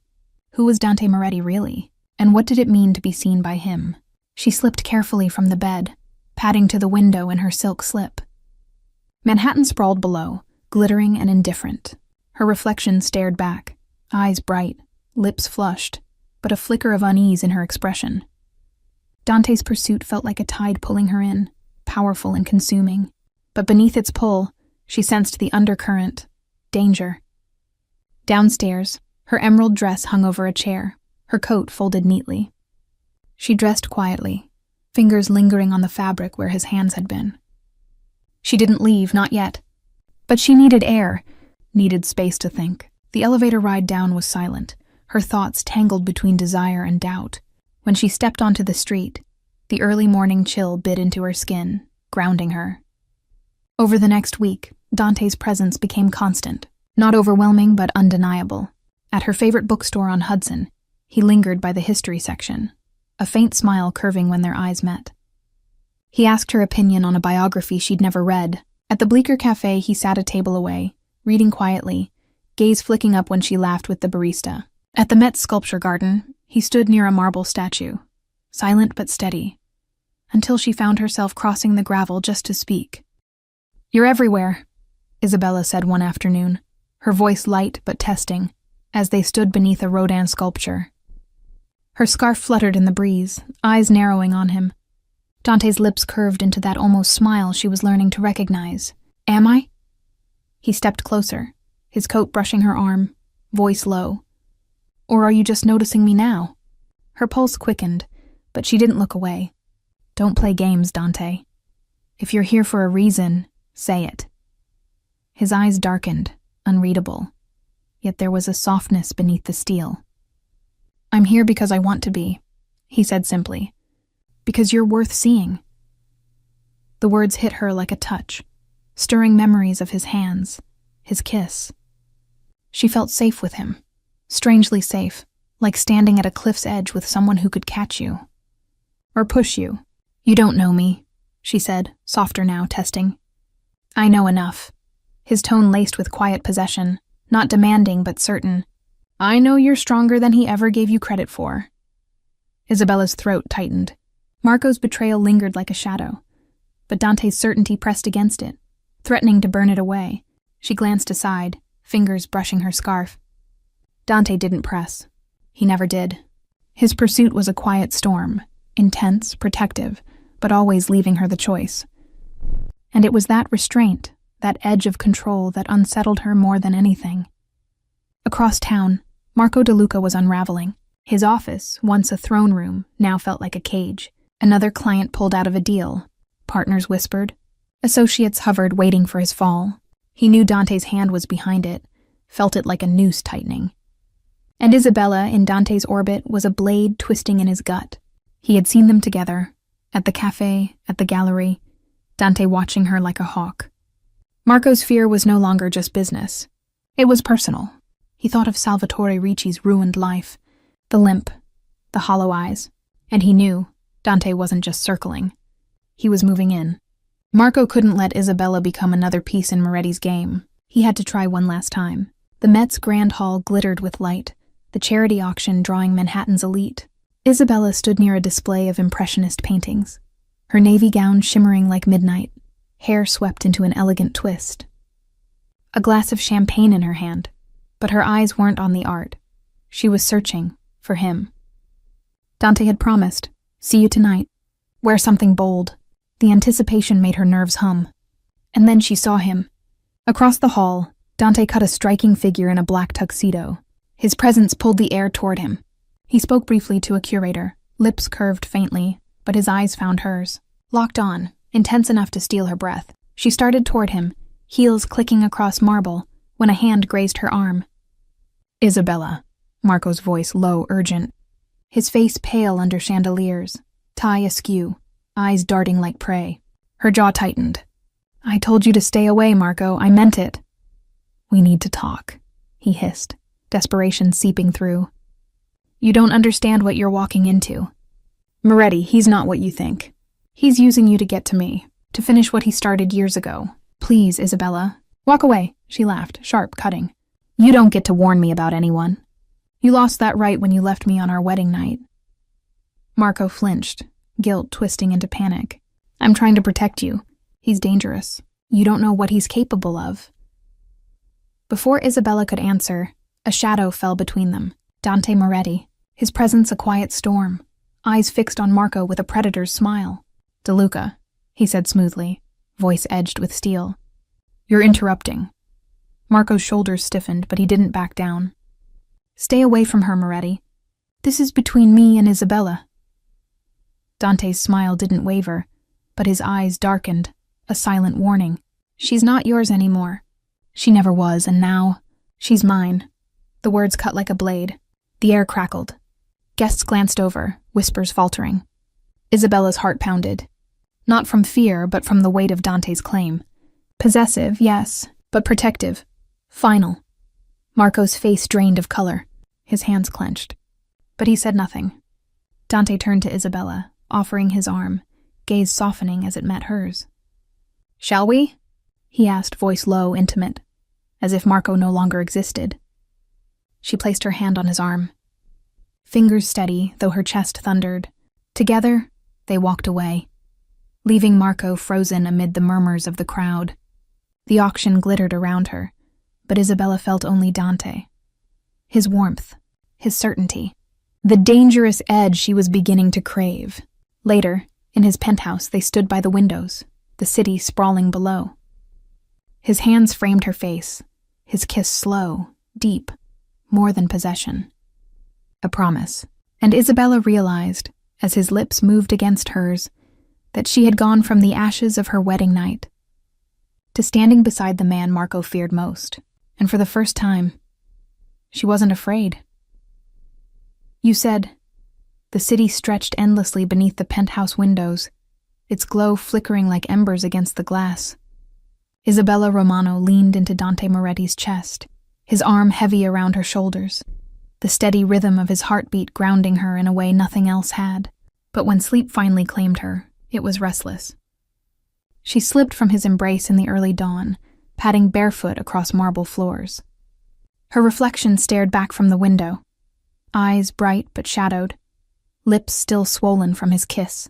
Who was Dante Moretti really? And what did it mean to be seen by him? She slipped carefully from the bed, padding to the window in her silk slip. Manhattan sprawled below, glittering and indifferent. Her reflection stared back, eyes bright, lips flushed, but a flicker of unease in her expression. Dante's pursuit felt like a tide pulling her in, powerful and consuming. But beneath its pull, she sensed the undercurrent, danger. Downstairs, her emerald dress hung over a chair, her coat folded neatly. She dressed quietly, fingers lingering on the fabric where his hands had been. She didn't leave, not yet. But she needed air, needed space to think. The elevator ride down was silent, her thoughts tangled between desire and doubt. When she stepped onto the street, the early morning chill bit into her skin, grounding her. Over the next week, Dante's presence became constant, not overwhelming but undeniable. At her favorite bookstore on Hudson, he lingered by the history section, a faint smile curving when their eyes met. He asked her opinion on a biography she'd never read. At the Bleecker Cafe, he sat a table away, reading quietly, gaze flicking up when she laughed with the barista. At the Met Sculpture Garden, he stood near a marble statue, silent but steady, until she found herself crossing the gravel just to speak. "You're everywhere," Isabella said one afternoon, her voice light but testing, as they stood beneath a Rodin sculpture. Her scarf fluttered in the breeze, eyes narrowing on him. Dante's lips curved into that almost smile she was learning to recognize. "Am I?" He stepped closer, his coat brushing her arm, voice low. "Or are you just noticing me now?" Her pulse quickened, but she didn't look away. "Don't play games, Dante. If you're here for a reason, say it." His eyes darkened, unreadable, yet there was a softness beneath the steel. "I'm here because I want to be," he said simply. "Because you're worth seeing." The words hit her like a touch, stirring memories of his hands, his kiss. She felt safe with him, strangely safe, like standing at a cliff's edge with someone who could catch you. Or push you. "You don't know me," she said, softer now, testing. "I know enough." His tone laced with quiet possession, not demanding but certain. "I know you're stronger than he ever gave you credit for." Isabella's throat tightened. Marco's betrayal lingered like a shadow, but Dante's certainty pressed against it, threatening to burn it away. She glanced aside, fingers brushing her scarf. Dante didn't press. He never did. His pursuit was a quiet storm, intense, protective, but always leaving her the choice. And it was that restraint, that edge of control, that unsettled her more than anything. Across town, Marco DeLuca was unraveling. His office, once a throne room, now felt like a cage. Another client pulled out of a deal. Partners whispered. Associates hovered, waiting for his fall. He knew Dante's hand was behind it, felt it like a noose tightening. And Isabella, in Dante's orbit, was a blade twisting in his gut. He had seen them together, at the cafe, at the gallery, Dante watching her like a hawk. Marco's fear was no longer just business. It was personal. He thought of Salvatore Ricci's ruined life, the limp, the hollow eyes, and he knew Dante wasn't just circling. He was moving in. Marco couldn't let Isabella become another piece in Moretti's game. He had to try one last time. The Met's Grand Hall glittered with light, the charity auction drawing Manhattan's elite. Isabella stood near a display of impressionist paintings, her navy gown shimmering like midnight, hair swept into an elegant twist. A glass of champagne in her hand, but her eyes weren't on the art. She was searching for him. Dante had promised, "See you tonight. Wear something bold." The anticipation made her nerves hum. And then she saw him. Across the hall, Dante cut a striking figure in a black tuxedo. His presence pulled the air toward him. He spoke briefly to a curator, lips curved faintly, but his eyes found hers. Locked on, intense enough to steal her breath, she started toward him, heels clicking across marble, when a hand grazed her arm. "Isabella," Marco's voice low, urgent. His face pale under chandeliers, tie askew, eyes darting like prey. Her jaw tightened. "I told you to stay away, Marco. I meant it." "We need to talk," he hissed, desperation seeping through. "You don't understand what you're walking into. Moretti, he's not what you think. He's using you to get to me, to finish what he started years ago. Please, Isabella. Walk away," she laughed, sharp, cutting. "You don't get to warn me about anyone. You lost that right when you left me on our wedding night." Marco flinched, guilt twisting into panic. "I'm trying to protect you. He's dangerous. You don't know what he's capable of." Before Isabella could answer, a shadow fell between them. Dante Moretti, his presence a quiet storm, eyes fixed on Marco with a predator's smile. "DeLuca," he said smoothly, voice edged with steel. "You're interrupting." Marco's shoulders stiffened, but he didn't back down. "Stay away from her, Moretti. This is between me and Isabella." Dante's smile didn't waver, but his eyes darkened, a silent warning. "She's not yours anymore. She never was, and now, she's mine." The words cut like a blade. The air crackled. Guests glanced over, whispers faltering. Isabella's heart pounded. Not from fear, but from the weight of Dante's claim. Possessive, yes, but protective. Final. Marco's face drained of color. His hands clenched. But he said nothing. Dante turned to Isabella, offering his arm, gaze softening as it met hers. "Shall we?" he asked, voice low, intimate, as if Marco no longer existed. She placed her hand on his arm. Fingers steady, though her chest thundered. Together, they walked away, leaving Marco frozen amid the murmurs of the crowd. The auction glittered around her, but Isabella felt only Dante. His warmth, his certainty, the dangerous edge she was beginning to crave. Later, in his penthouse, they stood by the windows, the city sprawling below. His hands framed her face, his kiss slow, deep, more than possession. A promise. And Isabella realized, as his lips moved against hers, that she had gone from the ashes of her wedding night to standing beside the man Marco feared most. And for the first time, she wasn't afraid. "You said..." The city stretched endlessly beneath the penthouse windows, its glow flickering like embers against the glass. Isabella Romano leaned into Dante Moretti's chest, his arm heavy around her shoulders, the steady rhythm of his heartbeat grounding her in a way nothing else had. But when sleep finally claimed her, it was restless. She slipped from his embrace in the early dawn, padding barefoot across marble floors. Her reflection stared back from the window, eyes bright but shadowed, lips still swollen from his kiss.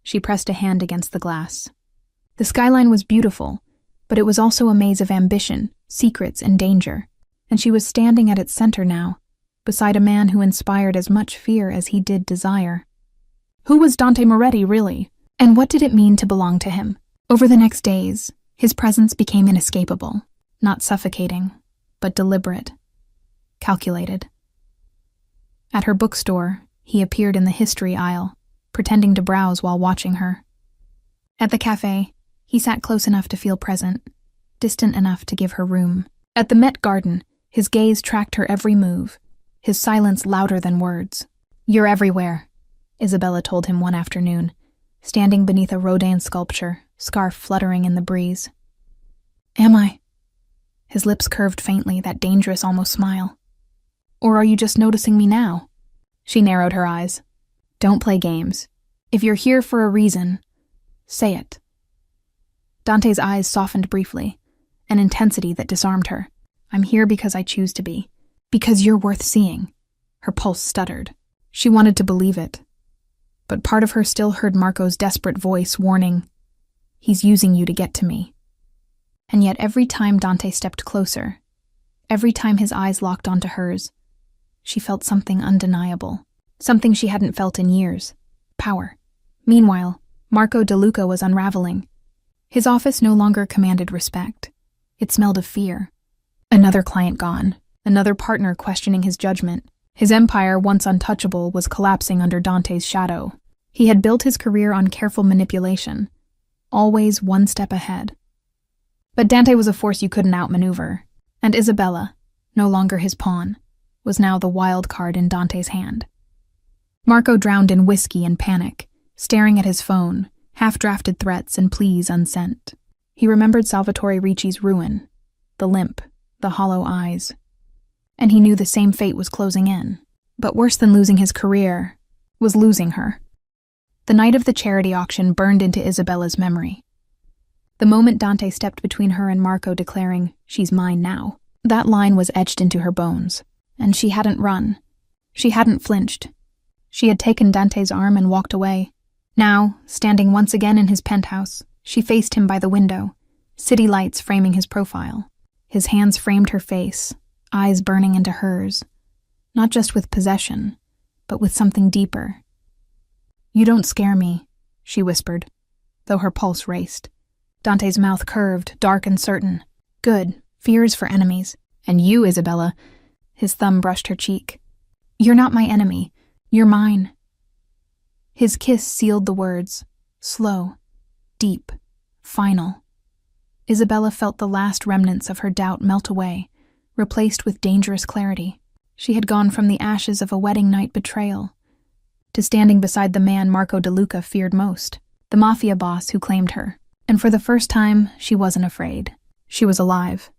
She pressed a hand against the glass. The skyline was beautiful, but it was also a maze of ambition, secrets, and danger, and she was standing at its center now, beside a man who inspired as much fear as he did desire. Who was Dante Moretti, really? And what did it mean to belong to him? Over the next days, his presence became inescapable, not suffocating, but deliberate, calculated. At her bookstore, he appeared in the history aisle, pretending to browse while watching her. At the cafe, he sat close enough to feel present, distant enough to give her room. At the Met Garden, his gaze tracked her every move, his silence louder than words. "You're everywhere," Isabella told him one afternoon, standing beneath a Rodin sculpture, scarf fluttering in the breeze. "Am I?" His lips curved faintly, that dangerous almost smile. "Or are you just noticing me now?" She narrowed her eyes. "Don't play games. If you're here for a reason, say it." Dante's eyes softened briefly, an intensity that disarmed her. "I'm here because I choose to be. Because you're worth seeing." Her pulse stuttered. She wanted to believe it. But part of her still heard Marco's desperate voice warning, "He's using you to get to me." And yet every time Dante stepped closer, every time his eyes locked onto hers, she felt something undeniable, something she hadn't felt in years: power. Meanwhile, Marco De Luca was unraveling. His office no longer commanded respect. It smelled of fear. Another client gone, another partner questioning his judgment. His empire, once untouchable, was collapsing under Dante's shadow. He had built his career on careful manipulation, always one step ahead. But Dante was a force you couldn't outmaneuver, and Isabella, no longer his pawn, was now the wild card in Dante's hand. Marco drowned in whiskey and panic, staring at his phone, half-drafted threats and pleas unsent. He remembered Salvatore Ricci's ruin, the limp, the hollow eyes. And he knew the same fate was closing in. But worse than losing his career was losing her. The night of the charity auction burned into Isabella's memory. The moment Dante stepped between her and Marco, declaring, "She's mine now," that line was etched into her bones. And she hadn't run. She hadn't flinched. She had taken Dante's arm and walked away. Now, standing once again in his penthouse, she faced him by the window, city lights framing his profile. His hands framed her face, eyes burning into hers, not just with possession, but with something deeper. "You don't scare me," she whispered, though her pulse raced. Dante's mouth curved, dark and certain. "Good, fear is for enemies. And you, Isabella," his thumb brushed her cheek. "You're not my enemy, you're mine." His kiss sealed the words, slow, deep, final. Isabella felt the last remnants of her doubt melt away, replaced with dangerous clarity. She had gone from the ashes of a wedding night betrayal to standing beside the man Marco De Luca feared most, the Mafia boss who claimed her. And for the first time, she wasn't afraid. She was alive.